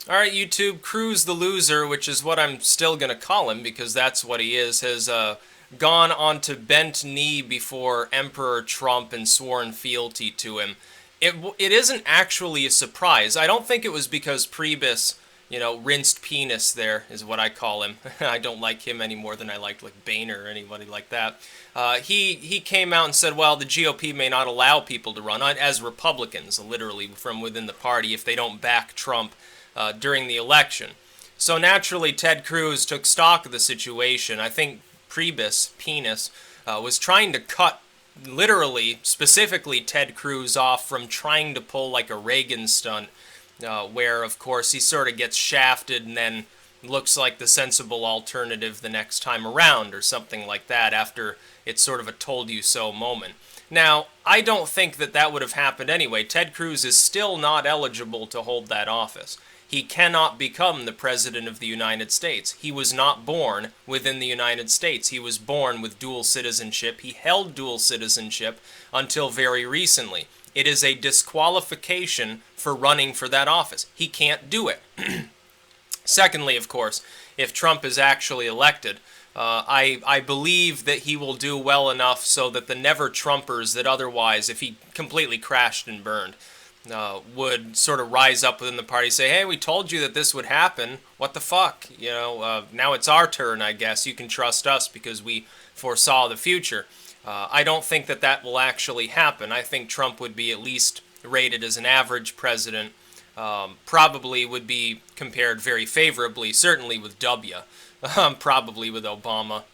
Alright, YouTube, Cruz the loser, which is what I'm still going to call him because that's what he is, has gone on to bent knee before Emperor Trump and sworn fealty to him. It isn't actually a surprise. I don't think it was because Priebus, rinsed penis there, is what I call him. I don't like him any more than I liked, like, Boehner or anybody like that. He came out and said, well, the GOP may not allow people to run as Republicans, literally, from within the party if they don't back Trump during the election. So naturally, Ted Cruz took stock of the situation. I think Priebus, penis, was trying to cut, literally, specifically Ted Cruz off from trying to pull like a Reagan stunt, where, of course, he sort of gets shafted and then looks like the sensible alternative the next time around or something like that after it's sort of a told you so moment. Now, I don't think that that would have happened anyway. Ted Cruz is still not eligible to hold that office. He cannot become the President of the United States. He was not born within the United States. He was born with dual citizenship. He held dual citizenship until very recently. It is a disqualification for running for that office. He can't do it. Secondly, of course, if Trump is actually elected, I believe that he will do well enough so that the never-Trumpers that otherwise, if he completely crashed and burned, would sort of rise up within the party, say, hey, we told you that this would happen. What the fuck? Now it's our turn, I guess. You can trust us because we foresaw the future. I don't think that that will actually happen. I think Trump would be at least rated as an average president. Probably would be compared very favorably, certainly with W, probably with Obama,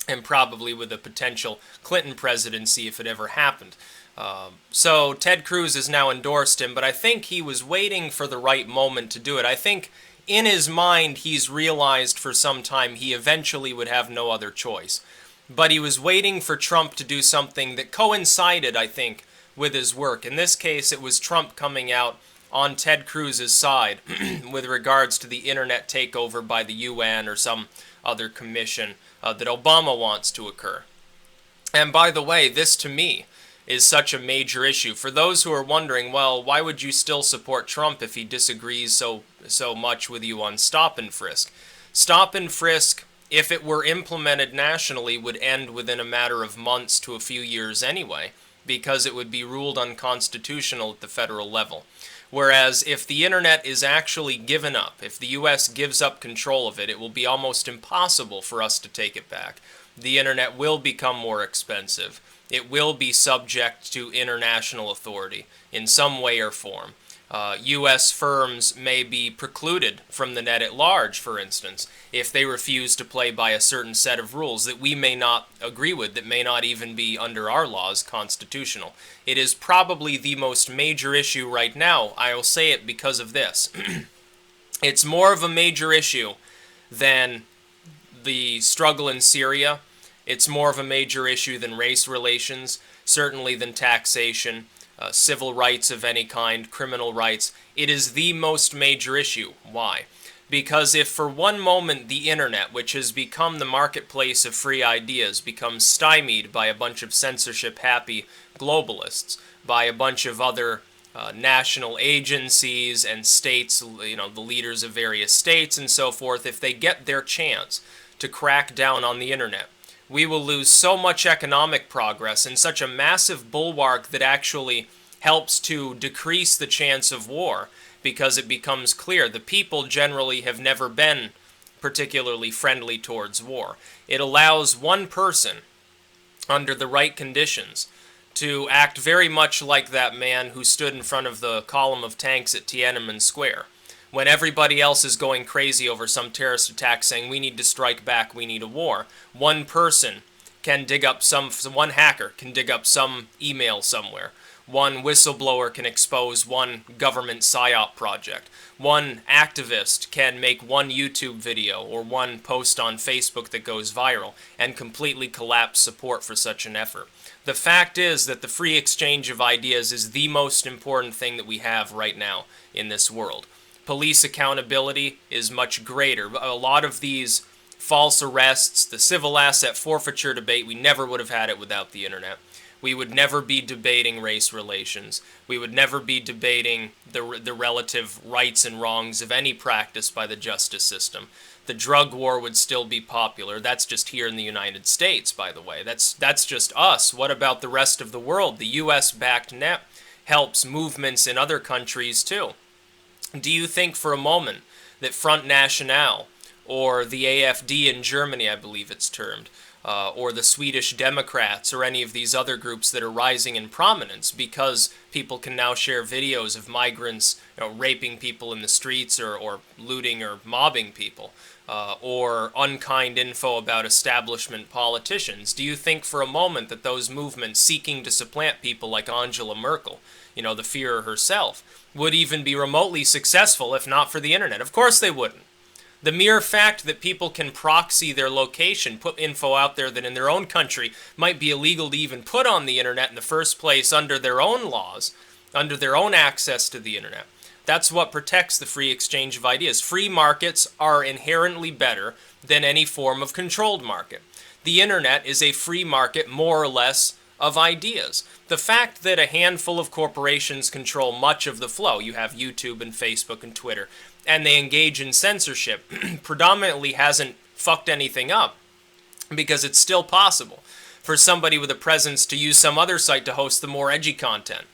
and probably with a potential Clinton presidency if it ever happened. So Ted Cruz has now endorsed him, but I think he was waiting for the right moment to do it. I think in his mind he's realized for some time he eventually would have no other choice. But he was waiting for Trump to do something that coincided, I think, with his work. In this case, it was Trump coming out on Ted Cruz's side with regards to the internet takeover by the UN or some other commission that Obama wants to occur. And by the way, this to me is such a major issue. For those who are wondering, well, why would you still support Trump if he disagrees so much with you on stop and frisk? Stop and frisk, if it were implemented nationally, would end within a matter of months to a few years anyway, because it would be ruled unconstitutional at the federal level. Whereas if the internet is actually given up, if the U.S. gives up control of it, it will be almost impossible for us to take it back. The internet will become more expensive. It will be subject to international authority in some way or form. U.S. firms may be precluded from the net at large, for instance, if they refuse to play by a certain set of rules that we may not agree with, that may not even be under our laws constitutional. It is probably the most major issue right now. I will say it because of this. It's more of a major issue than the struggle in Syria. It's more of a major issue than race relations, certainly than taxation, civil rights of any kind, criminal rights. It is the most major issue. Why? Because if for one moment the internet, which has become the marketplace of free ideas, becomes stymied by a bunch of censorship-happy globalists, by a bunch of other national agencies and states, the leaders of various states and so forth, if they get their chance to crack down on the internet, we will lose so much economic progress and such a massive bulwark that actually helps to decrease the chance of war, because it becomes clear the people generally have never been particularly friendly towards war. It allows one person, under the right conditions, to act very much like that man who stood in front of the column of tanks at Tiananmen Square, when everybody else is going crazy over some terrorist attack saying we need to strike back, we need a war. One person can dig up one hacker can dig up some email somewhere. One whistleblower can expose one government psyop project. One activist can make one YouTube video or one post on Facebook that goes viral and completely collapse support for such an effort. The fact is that the free exchange of ideas is the most important thing that we have right now in this world. Police accountability is much greater. A lot of these false arrests, the civil asset forfeiture debate, we never would have had it without the internet. We would never be debating race relations. We would never be debating the relative rights and wrongs of any practice by the justice system. The drug war would still be popular. That's just here in the United States, by the way. That's just us. What about the rest of the world? The US-backed net helps movements in other countries too. Do you think for a moment that Front National, or the AfD in Germany, I believe it's termed, or the Swedish Democrats, or any of these other groups that are rising in prominence because people can now share videos of migrants, raping people in the streets, or looting or mobbing people, or unkind info about establishment politicians? Do you think for a moment that those movements seeking to supplant people like Angela Merkel, the Führer herself, would even be remotely successful if not for the internet? Of course they wouldn't. The mere fact that people can proxy their location, put info out there that in their own country might be illegal to even put on the internet in the first place under their own laws, under their own access to the internet. That's what protects the free exchange of ideas. Free markets are inherently better than any form of controlled market. The internet is a free market, more or less, of ideas. The fact that a handful of corporations control much of the flow, you have YouTube and Facebook and Twitter, and they engage in censorship, predominantly hasn't fucked anything up, because it's still possible for somebody with a presence to use some other site to host the more edgy content.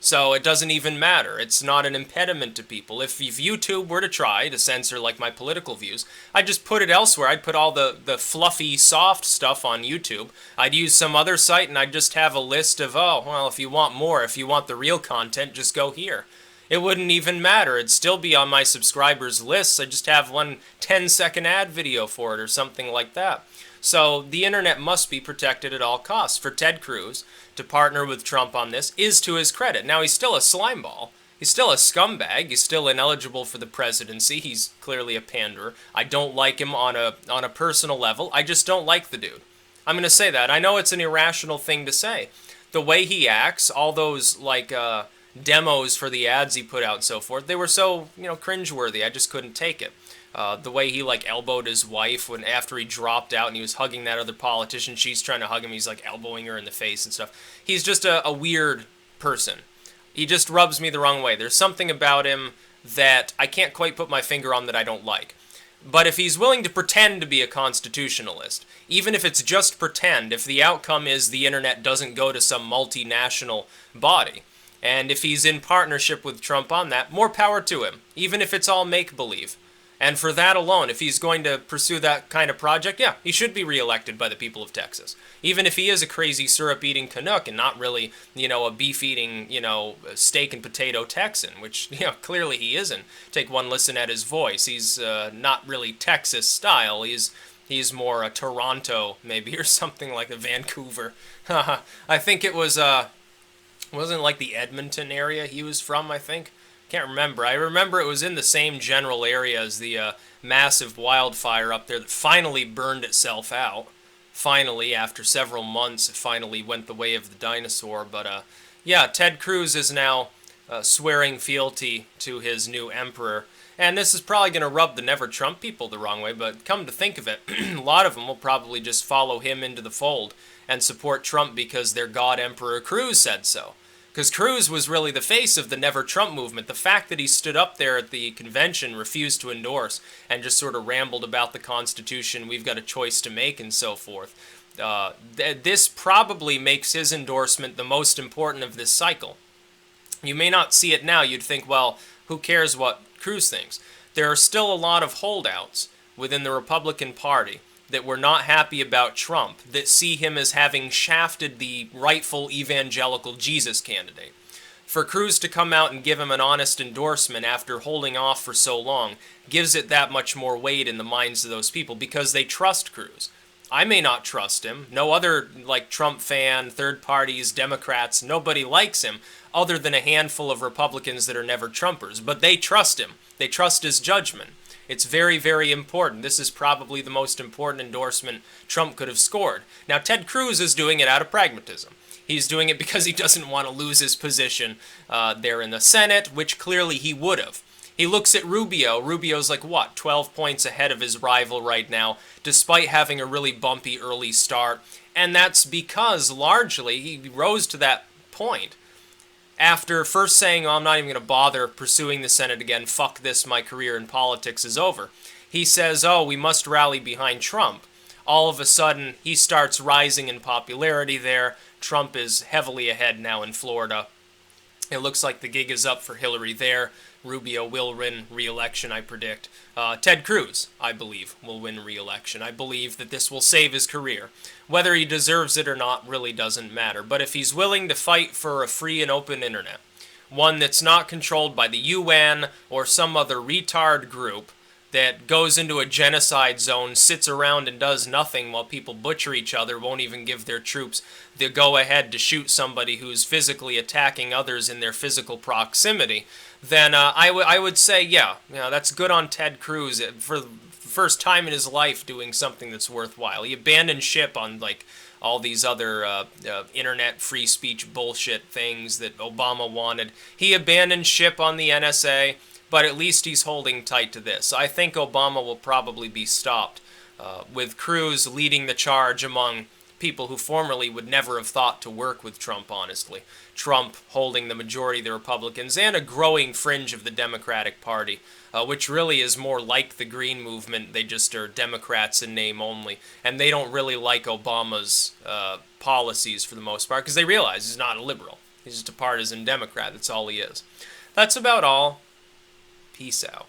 So it doesn't even matter. It's not an impediment to people. If YouTube were to try to censor like my political views, I'd just put it elsewhere. I'd put all the fluffy, soft stuff on YouTube. I'd use some other site and I'd just have a list of, oh, well, if you want more, if you want the real content, just go here. It wouldn't even matter. It'd still be on my subscribers' lists. I'd just have one 10-second ad video for it or something like that. So the internet must be protected at all costs. For Ted Cruz to partner with Trump on this is to his credit. Now, he's still a slimeball. He's still a scumbag. He's still ineligible for the presidency. He's clearly a panderer. I don't like him on a personal level. I just don't like the dude. I'm going to say that. I know it's an irrational thing to say. The way he acts, all those, demos for the ads he put out and so forth, they were so, cringeworthy. I just couldn't take it. The way he, elbowed his wife after he dropped out and he was hugging that other politician, she's trying to hug him, he's, elbowing her in the face and stuff. He's just a weird person. He just rubs me the wrong way. There's something about him that I can't quite put my finger on that I don't like. But if he's willing to pretend to be a constitutionalist, even if it's just pretend, if the outcome is the internet doesn't go to some multinational body, and if he's in partnership with Trump on that, more power to him, even if it's all make-believe. And for that alone, if he's going to pursue that kind of project, yeah, he should be reelected by the people of Texas. Even if he is a crazy syrup-eating Canuck and not really, a beef-eating, steak and potato Texan, which, clearly he isn't. Take one listen at his voice. He's not really Texas style. He's more a Toronto, maybe, or something like a Vancouver. I think it was, wasn't the Edmonton area he was from, I think? Can't remember. I remember it was in the same general area as the massive wildfire up there that finally burned itself out. Finally, after several months, it finally went the way of the dinosaur. But yeah, Ted Cruz is now swearing fealty to his new emperor. And this is probably going to rub the Never Trump people the wrong way, but come to think of it, a lot of them will probably just follow him into the fold and support Trump because their god Emperor Cruz said so. Because Cruz was really the face of the Never Trump movement. The fact that he stood up there at the convention, refused to endorse, and just sort of rambled about the Constitution, we've got a choice to make, and so forth. This probably makes his endorsement the most important of this cycle. You may not see it now. You'd think, well, who cares what Cruz thinks? There are still a lot of holdouts within the Republican Party that were not happy about Trump, that see him as having shafted the rightful evangelical Jesus candidate. For Cruz to come out and give him an honest endorsement after holding off for so long gives it that much more weight in the minds of those people because they trust Cruz. I may not trust him. No other, Trump fan, third parties, Democrats, nobody likes him other than a handful of Republicans that are never Trumpers. But they trust him. They trust his judgment. It's very, very important. This is probably the most important endorsement Trump could have scored. Now, Ted Cruz is doing it out of pragmatism. He's doing it because he doesn't want to lose his position there in the Senate, which clearly he would have. He looks at Rubio. Rubio's like, what, 12 points ahead of his rival right now, despite having a really bumpy early start. And that's because, largely, he rose to that point after first saying, oh, I'm not even going to bother pursuing the Senate again, fuck this, my career in politics is over. He says, oh, we must rally behind Trump. All of a sudden, he starts rising in popularity there. Trump is heavily ahead now in Florida. It looks like the gig is up for Hillary there. Rubio will win re-election, I predict. Ted Cruz, I believe, will win re-election. I believe that this will save his career. Whether he deserves it or not really doesn't matter. But if he's willing to fight for a free and open internet, one that's not controlled by the UN or some other retard group that goes into a genocide zone, sits around and does nothing while people butcher each other, won't even give their troops the go-ahead to shoot somebody who's physically attacking others in their physical proximity, then I would say, yeah, that's good on Ted Cruz for the first time in his life doing something that's worthwhile. He abandoned ship on, like, all these other internet free speech bullshit things that Obama wanted. He abandoned ship on the NSA, but at least he's holding tight to this. I think Obama will probably be stopped, with Cruz leading the charge among people who formerly would never have thought to work with Trump, honestly. Trump holding the majority of the Republicans and a growing fringe of the Democratic Party, which really is more like the Green Movement. They just are Democrats in name only, and they don't really like Obama's policies for the most part, because they realize he's not a liberal. He's just a partisan Democrat. That's all he is. That's about all. Peace out.